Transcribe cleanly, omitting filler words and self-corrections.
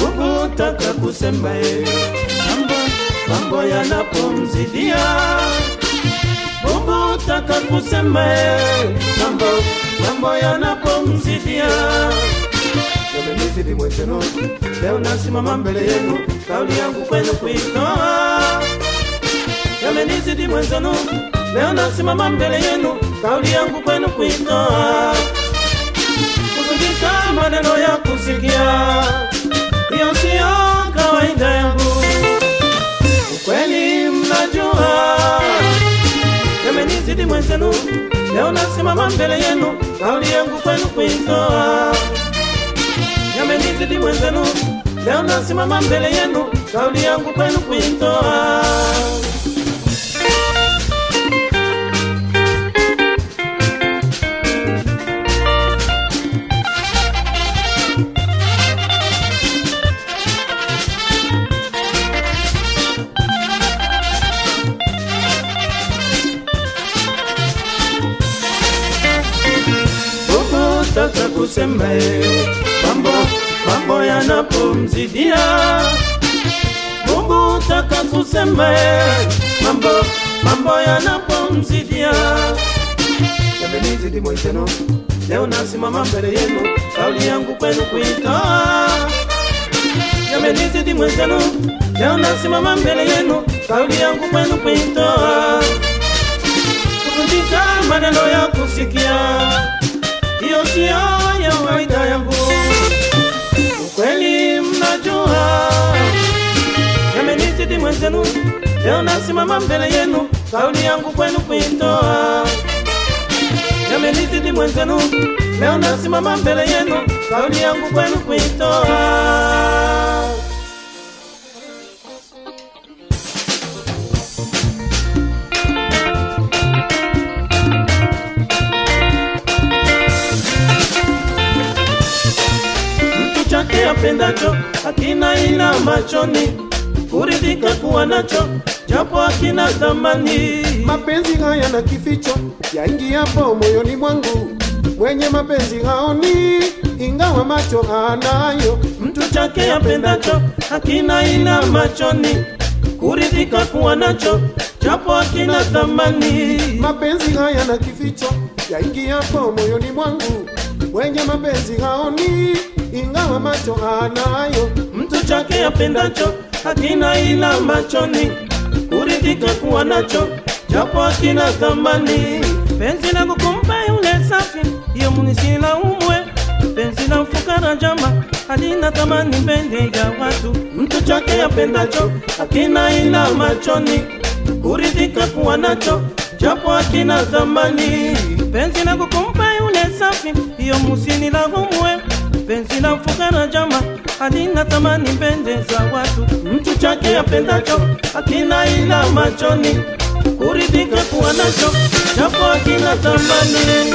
Ukutaka kusema mambo yanapomzidia, ukutaka kusema mambo yanapomzidia. Yamenizidi mwenzenu, leo nasimama mbele yenu, kauli yangu kwenu kuitoa. Yamenizidi mwenzenu, leo nasimama mbele yenu, kauli yangu kwenu kuitoa. Kuzungika maneno ya kusikia, hiyo sio kawaida yangu. Ukweli mnajua, yamenizidi mwenzenu, leo nasimama mbele yenu, kauli yangu kwenu kuitoa. Yamenizidi mwenzenu, leo nasimama mbele yenu, kauli yangu kwenu kuitoa. Ukutaka kusema mambo yanapomzidia, ukutaka kusema mambo yanapomzidia. Yamenizidi mwenzenu, leo nasimama mbele yenu, kauli yangu kwenu kuitoa. Yamenizidi mwenzenu, leo nasimama mbele yenu, kauli yangu kwenu kuitoa. Kuvunjika maneno ya kusikia, hiyo sio ya kawaida yangu. Ukweli mnajua, yamenizidi mwenzenu, leo nasimama mbele yenu, kauli yangu kwenu kuitoa. Yamenizidi mwenzenu, leo nasimama mbele yenu, kauli yangu kwenu kuitoa. Chake apendacho hakina ila machoni, kuridhika kuwa nacho japo hakina thamani. Mapenzi haya na kificho yaingiapo moyoni mwangu, mwenye mapenzi haoni ingawa macho anayo. Mtu chake apendacho hakina ila machoni, kuridhika kuwa nacho japo hakina thamani. Mapenzi haya na kificho yaingiapo moyoni mwangu, mwenye mapenzi haoni ingawa macho anayo. Mtu chake apendacho hakina ila machoni, kuridhika kuwa nacho japo hakina thamani. Penzi langu kumpa yule safi, hiyo munisila umwe. Penzi la mfukara jama, halina thamani mbele ya watu. Mtu chake apendacho hakina ila machoni, kuridhika kuwa nacho japo hakina thamani. Penzi langu kumpa yule safi, hiyo munisila umwe. Penzi la mfukara jama, halina thamani mbele za watu. Mtu chake apendacho hakina ila machoni, kuridhika kuwa nacho japo hakina thamani.